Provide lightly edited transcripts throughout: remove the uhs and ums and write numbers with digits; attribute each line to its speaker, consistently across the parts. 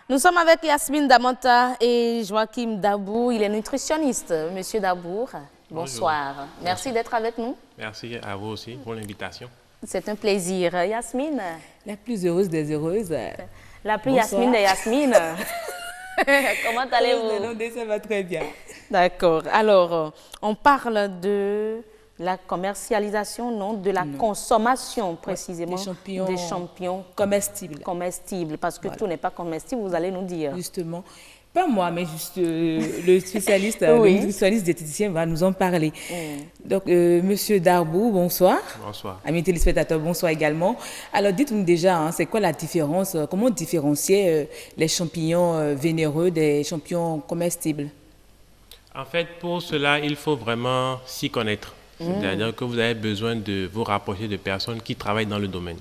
Speaker 1: Nous sommes avec Yasmine Damanta et Joachim Dabour. Il est nutritionniste. Monsieur Dabour, bonsoir.
Speaker 2: Bonjour.
Speaker 1: Merci d'être avec nous.
Speaker 2: Merci à vous aussi pour l'invitation.
Speaker 1: C'est un plaisir. Yasmine.
Speaker 3: La plus heureuse des heureuses.
Speaker 1: La plus
Speaker 3: Bonsoir.
Speaker 1: Yasmine des Yasmine. Comment allez-vous?
Speaker 3: Ça va très bien.
Speaker 1: D'accord. Alors, on parle de la commercialisation, non, de la consommation précisément des champignons comestibles, parce que tout n'est pas comestible, vous allez nous dire.
Speaker 3: Justement, pas moi, mais juste le spécialiste,
Speaker 1: Oui.
Speaker 3: le nutritionniste diététicien va nous en parler. Donc, Monsieur Dabour, bonsoir.
Speaker 2: Bonsoir.
Speaker 3: Amis téléspectateurs, bonsoir également. Alors, dites-nous déjà, c'est quoi la différence, comment différencier les champignons vénéreux des champignons comestibles?
Speaker 2: En fait, pour cela, il faut vraiment s'y connaître. C'est-à-dire que vous avez besoin de vous rapprocher de personnes qui travaillent dans le domaine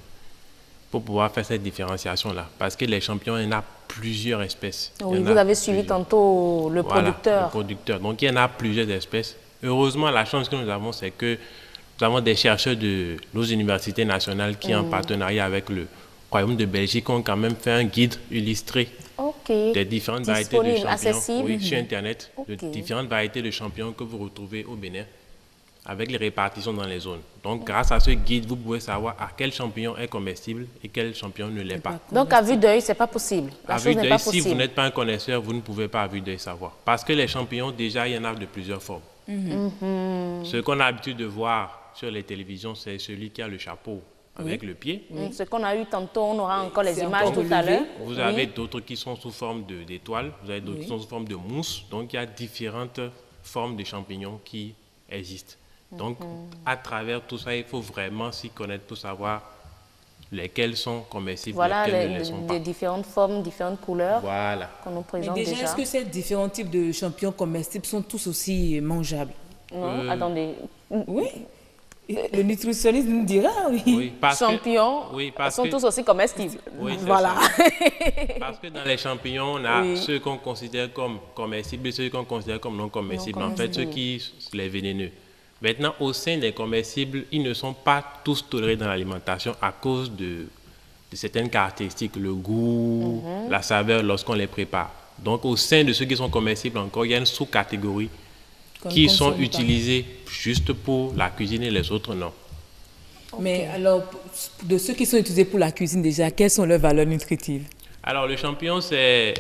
Speaker 2: pour pouvoir faire cette différenciation-là. Parce que les champignons, il y en a plusieurs espèces.
Speaker 1: Oui, vous avez suivi tantôt le
Speaker 2: Voilà,
Speaker 1: producteur.
Speaker 2: le producteur. Donc, il y en a plusieurs espèces. Heureusement, la chance que nous avons, c'est que nous avons des chercheurs de nos universités nationales qui, en partenariat avec le Royaume de Belgique, ont quand même fait un guide illustré
Speaker 1: Ok.
Speaker 2: des différentes variétés de
Speaker 1: Disponible,
Speaker 2: champignons.
Speaker 1: accessible.
Speaker 2: Oui, sur Internet, de
Speaker 1: Ok.
Speaker 2: différentes variétés de champignons que vous retrouvez au Bénin, avec les répartitions dans les zones. Donc, grâce à ce guide, vous pouvez savoir à quel champignon est comestible et quel champignon ne l'est pas.
Speaker 1: Donc, à vue d'œil, c'est pas possible. La
Speaker 2: À
Speaker 1: chose
Speaker 2: vue
Speaker 1: n'est
Speaker 2: d'œil,
Speaker 1: pas
Speaker 2: si vous
Speaker 1: possible.
Speaker 2: n'êtes pas un connaisseur, vous ne pouvez pas à vue d'œil savoir. Parce que les champignons, déjà, il y en a de plusieurs formes. Ce qu'on a l'habitude de voir sur les télévisions, c'est celui qui a le chapeau avec le pied.
Speaker 1: Ce qu'on a eu tantôt, on aura encore les
Speaker 3: C'est
Speaker 1: images
Speaker 3: encore
Speaker 1: tout à
Speaker 3: relevé.
Speaker 1: l'heure.
Speaker 2: Vous avez d'autres qui sont sous forme d'étoiles, vous avez d'autres qui sont sous forme de mousse. Donc, il y a différentes formes de champignons qui existent. Donc, à travers tout ça, il faut vraiment s'y connaître pour savoir lesquels sont comestibles,
Speaker 1: Voilà
Speaker 2: lesquels ne le sont
Speaker 1: les
Speaker 2: pas.
Speaker 1: différentes formes, différentes couleurs
Speaker 2: Voilà.
Speaker 1: qu'on nous
Speaker 3: Mais
Speaker 1: présente
Speaker 3: déjà,
Speaker 1: déjà.
Speaker 3: est-ce que ces différents types de champignons comestibles sont tous aussi mangeables?
Speaker 1: Non, attendez.
Speaker 3: Oui. Le nutritionniste nous dira, oui.
Speaker 2: Oui, parce
Speaker 1: Champignons
Speaker 2: parce
Speaker 1: sont
Speaker 2: que-
Speaker 1: tous aussi comestibles.
Speaker 2: Oui, c'est
Speaker 1: Voilà.
Speaker 2: Parce que dans les champignons, on a
Speaker 1: Oui.
Speaker 2: ceux qu'on considère comme comestibles et ceux qu'on considère comme non comestibles. En fait, ceux qui sont les vénéneux. Maintenant, au sein des comestibles, ils ne sont pas tous tolérés dans l'alimentation à cause de certaines caractéristiques, le goût, la saveur lorsqu'on les prépare. Donc, au sein de ceux qui sont comestibles encore, il y a une sous-catégorie
Speaker 3: Qu'on ne
Speaker 2: qui sont
Speaker 3: consomme pas.
Speaker 2: utilisés juste pour la cuisine et les autres non.
Speaker 3: Mais alors, de ceux qui sont utilisés pour la cuisine déjà, quelles sont leurs valeurs nutritives?
Speaker 2: Alors, le champignon, c'est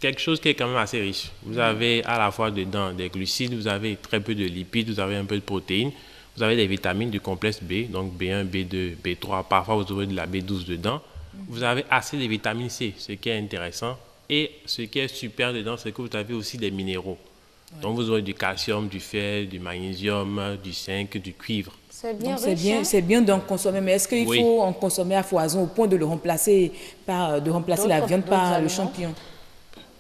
Speaker 2: quelque chose qui est quand même assez riche. Vous avez à la fois dedans des glucides, vous avez très peu de lipides, vous avez un peu de protéines, vous avez des vitamines du complexe B, donc B1, B2, B3, parfois vous aurez de la B12 dedans. Vous avez assez de vitamine C, ce qui est intéressant. Et ce qui est super dedans, c'est que vous avez aussi des minéraux. Donc, vous aurez du calcium, du fer, du magnésium, du zinc, du cuivre.
Speaker 1: C'est bien
Speaker 3: Donc,
Speaker 1: riche, hein?
Speaker 3: c'est bien d'en consommer, mais est-ce qu'il
Speaker 2: Oui.
Speaker 3: faut en consommer à foison au point de le remplacer par, de remplacer la
Speaker 1: D'autres-
Speaker 3: viande par
Speaker 1: d'autres
Speaker 3: le
Speaker 1: aliments?
Speaker 3: champignon?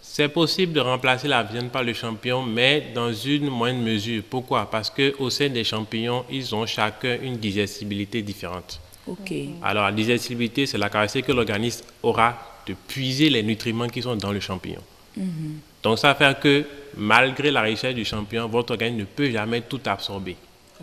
Speaker 2: C'est possible de remplacer la viande par le champignon, mais dans une moindre mesure. Pourquoi? Parce qu'au sein des champignons, ils ont chacun une digestibilité différente.
Speaker 3: Ok.
Speaker 2: Alors, la digestibilité, c'est la capacité que l'organisme aura de puiser les nutriments qui sont dans le champignon. Donc, ça fait que malgré la richesse du champignon, votre organisme ne peut jamais tout absorber.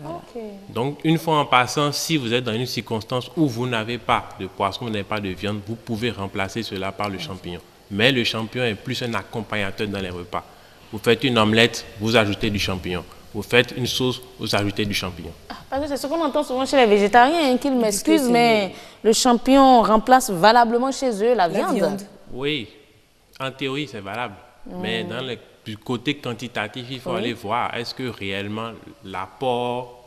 Speaker 1: Ok.
Speaker 2: Donc, une fois en passant, si vous êtes dans une circonstance où vous n'avez pas de poisson, vous n'avez pas de viande, vous pouvez remplacer cela par le champignon. Mais le champignon est plus un accompagnateur dans les repas. Vous faites une omelette, vous ajoutez du champignon. Vous faites une sauce, vous ajoutez du champignon.
Speaker 1: Parce que c'est ce qu'on entend souvent chez les végétariens, hein, qu'ils m'excusent,
Speaker 3: c'est-
Speaker 1: mais le champignon remplace valablement chez eux la
Speaker 3: La
Speaker 1: viande.
Speaker 3: viande.
Speaker 2: Oui, en théorie, c'est valable. Mais dans le du côté quantitatif, il faut aller voir est-ce que réellement l'apport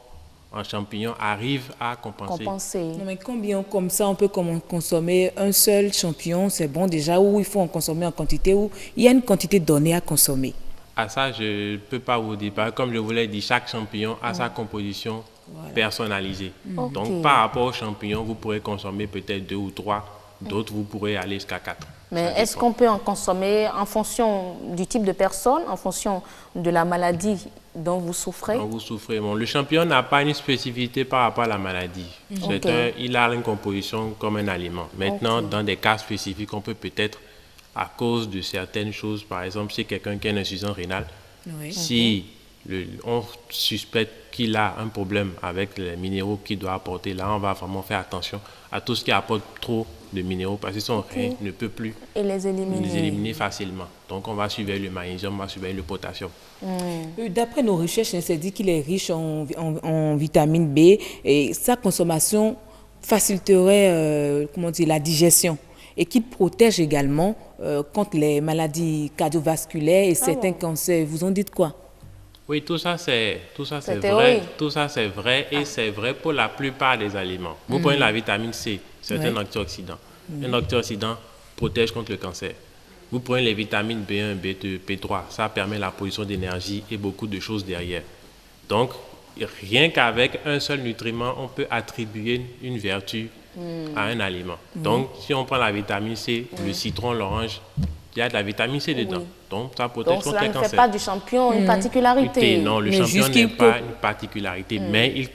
Speaker 2: en champignons arrive à compenser.
Speaker 1: Compenser.
Speaker 3: Non, mais combien comme ça on peut consommer un seul champignon, c'est bon déjà, ou il faut en consommer en quantité, ou il y a une quantité donnée à consommer?
Speaker 2: À ça, je ne peux pas vous dire. Comme je vous l'ai dit, chaque champignon a sa composition personnalisée. Donc, par rapport aux champignons, vous pourrez consommer peut-être 2 ou 3. D'autres, vous pourrez aller jusqu'à 4.
Speaker 1: Mais
Speaker 2: Ça
Speaker 1: est-ce
Speaker 2: dépend.
Speaker 1: qu'on peut en consommer en fonction du type de personne, en fonction de la maladie dont vous souffrez?
Speaker 2: Donc, vous souffrez. Bon, le champignon n'a pas une spécificité par rapport à la maladie.
Speaker 1: Ok.
Speaker 2: Il a une composition comme un aliment. Maintenant, dans des cas spécifiques, on peut peut-être, à cause de certaines choses, par exemple, si quelqu'un qui a une insuffisance rénale,
Speaker 3: Oui.
Speaker 2: si on suspecte qu'il a un problème avec les minéraux qu'il doit apporter, là, on va vraiment faire attention à tout ce qui apporte trop de minéraux parce que son rein ne peut plus
Speaker 1: les éliminer
Speaker 2: facilement. Donc, on va surveiller le magnésium, on va surveiller le potassium.
Speaker 3: D'après nos recherches, c'est dit qu'il est riche en vitamine B et sa consommation faciliterait la digestion et qu'il protège également contre les maladies cardiovasculaires et certains cancers. Vous en dites quoi?
Speaker 2: Oui, tout ça c'est vrai. Tout ça c'est vrai et c'est vrai pour la plupart des aliments. Vous prenez la vitamine C, c'est un antioxydant. Un antioxydant protège contre le cancer. Vous prenez les vitamines B1, B2, B3, ça permet la production d'énergie et beaucoup de choses derrière. Donc, rien qu'avec un seul nutriment, on peut attribuer une vertu à un aliment. Donc, si on prend la vitamine C, le citron, l'orange, il y a de la vitamine C dedans. Donc, ça protège contre les cancers.
Speaker 1: Donc, cela ne fait pas du champignon une particularité.
Speaker 2: Non, le champignon n'est pas une particularité, mais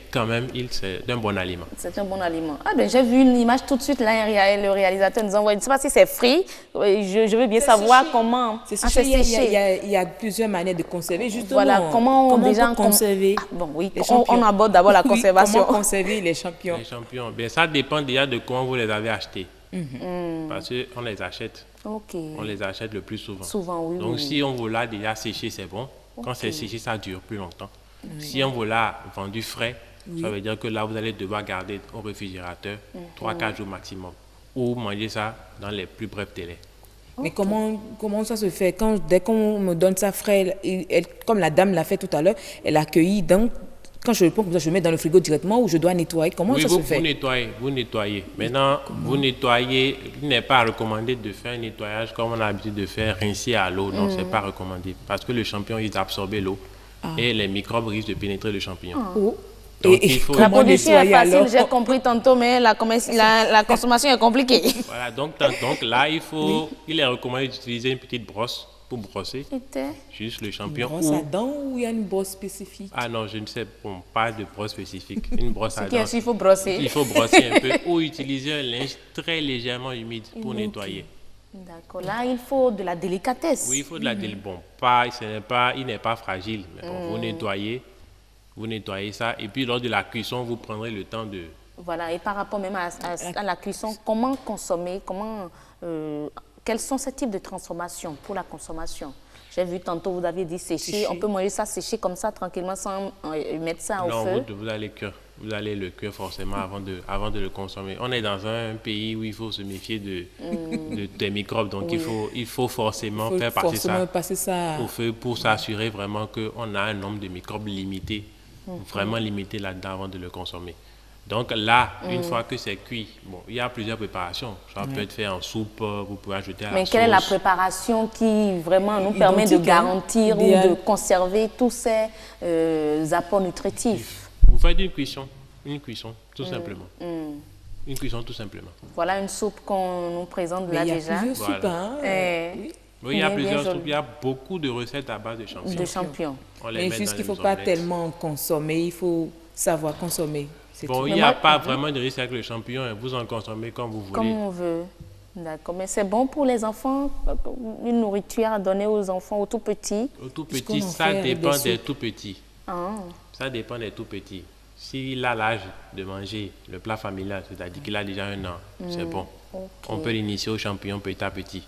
Speaker 2: c'est un bon aliment.
Speaker 1: C'est un bon aliment. Ah ben, j'ai vu une image tout de suite, là, le réalisateur nous envoie. Je ne sais pas si c'est frit. Je veux bien savoir comment.
Speaker 3: C'est séché. Il y a plusieurs manières de conserver. Justement,
Speaker 1: voilà, comment déjà
Speaker 3: conserver
Speaker 1: on aborde d'abord la conservation.
Speaker 3: Comment conserver les champignons?
Speaker 2: Les champignons, bien, ça dépend déjà de comment vous les avez achetés. Parce qu'on les achète. On les achète le plus souvent. Donc, si on vous l'a déjà séché, c'est bon. Quand c'est séché, ça dure plus longtemps. Si on vous l'a vendu frais, ça veut dire que là, vous allez devoir garder au réfrigérateur 3-4 jours maximum. Ou manger ça dans les plus brefs délais.
Speaker 3: Mais comment ça se fait? Dès qu'on me donne ça frais, comme la dame l'a fait tout à l'heure, elle a accueilli. Donc, quand je le prends comme ça, je le mets dans le frigo directement ou je dois nettoyer? Comment ça se fait?
Speaker 2: Vous nettoyez. Maintenant, vous nettoyez. Il n'est pas recommandé de faire un nettoyage comme on a l'habitude de faire, rincer à l'eau. Non, ce n'est pas recommandé. Parce que le champignon risque d'absorber l'eau et les microbes risquent de pénétrer le champignon.
Speaker 1: Donc, il faut la production est facile, j'ai compris tantôt, mais la consommation est compliquée.
Speaker 2: Voilà, donc là, il est recommandé d'utiliser une petite brosse pour brosser juste le champignon.
Speaker 3: Une brosse à dents ou il y a une brosse spécifique?
Speaker 2: Ah non, je ne sais pas de brosse spécifique. Une brosse à dents.
Speaker 1: Il faut brosser.
Speaker 2: Il faut brosser un peu ou utiliser un linge très légèrement humide pour nettoyer.
Speaker 1: D'accord. Là, il faut de la délicatesse.
Speaker 2: Oui, il faut de la délicatesse. Bon, il n'est pas fragile. Mais bon, vous nettoyez ça. Et puis, lors de la cuisson, vous prendrez le temps de...
Speaker 1: Voilà. Et par rapport même à la cuisson, comment consommer, quels sont ces types de transformations pour la consommation? J'ai vu tantôt, vous aviez dit sécher. On peut manger ça séché comme ça, tranquillement, sans mettre ça au feu?
Speaker 2: Non, vous allez cuire. Vous allez le cuire forcément avant de le consommer. On est dans un pays où il faut se méfier des microbes. Donc, il faut forcément faire passer ça au feu pour s'assurer vraiment qu'on a un nombre de microbes limité, vraiment limité là-dedans avant de le consommer. Donc là, une fois que c'est cuit, il y a plusieurs préparations. Ça peut être fait en soupe, vous pouvez ajouter à la sauce.
Speaker 1: Mais quelle est la préparation qui vraiment nous permet de garantir ou de conserver tous ces apports nutritifs?
Speaker 2: Vous faites une cuisson, tout simplement. Une cuisson, tout simplement.
Speaker 1: Voilà une soupe qu'on nous présente là déjà.
Speaker 3: Il y a plusieurs soupes, hein?
Speaker 2: Oui, il y a plusieurs soupes. Il y a beaucoup de recettes à base de champignons.
Speaker 3: Mais juste qu'il ne faut pas tellement consommer, il faut savoir consommer.
Speaker 2: Bon, il n'y a pas vraiment de risque avec le champignon. Vous en consommez comme vous voulez.
Speaker 1: Comme on veut. D'accord. Mais c'est bon pour les enfants, une nourriture à donner aux enfants, aux tout petits?
Speaker 2: Aux tout petits, ça dépend des tout petits. Ça dépend des tout petits. S'il a l'âge de manger le plat familial, c'est-à-dire qu'il a déjà 1 an, c'est bon. On peut l'initier aux champignons petit à petit.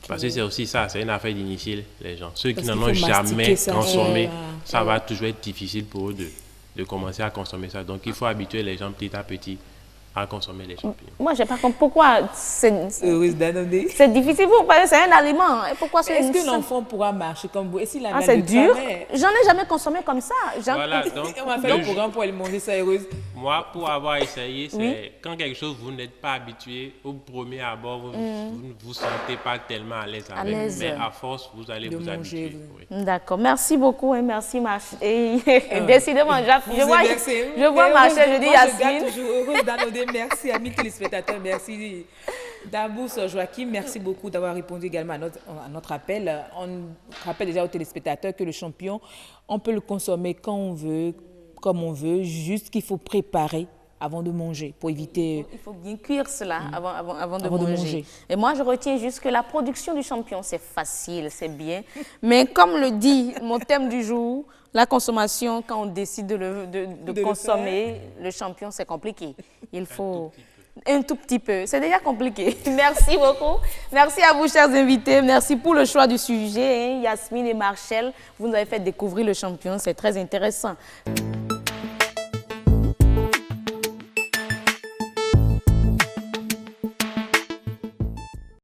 Speaker 2: Parce que c'est aussi ça, c'est une affaire d'initier les gens. Ceux qui n'en ont jamais consommé, ça va toujours être difficile pour eux de commencer à consommer ça. Donc, il faut habituer les gens petit à petit à consommer les champignons.
Speaker 1: Moi, je n'ai pas compris pourquoi c'est difficile pour vous, parce que c'est un aliment.
Speaker 3: Est-ce que l'enfant pourra marcher comme vous?
Speaker 1: C'est dur. J'en ai jamais consommé comme ça.
Speaker 2: Voilà, donc,
Speaker 3: on va faire le programme pour aller manger ça, heureuse.
Speaker 2: Moi, pour avoir essayé, c'est quand quelque chose, vous n'êtes pas habitué, au premier abord, vous ne vous sentez pas tellement à l'aise avec. Mais à force, vous allez vous habituer.
Speaker 1: D'accord. Merci beaucoup et merci, Marche. Et décidément, je vois Marche, je dis Yasmine.
Speaker 3: Je suis toujours heureuse d'annoncer. Merci, amis téléspectateurs. Merci, Dabous Joachim. Merci beaucoup d'avoir répondu également à notre appel. On rappelle déjà aux téléspectateurs que le champignon, on peut le consommer quand on veut, comme on veut, juste qu'il faut préparer avant de manger, pour éviter...
Speaker 1: Il faut bien cuire cela avant de manger. Et moi, je retiens juste que la production du champignon, c'est facile, c'est bien. Mais comme le dit mon thème du jour, la consommation, quand on décide de consommer le champignon, c'est compliqué. Il faut... Un tout petit peu. C'est déjà compliqué. Merci beaucoup. Merci à vous, chers invités. Merci pour le choix du sujet. Yasmine et Marcel, vous nous avez fait découvrir le champignon. C'est très intéressant.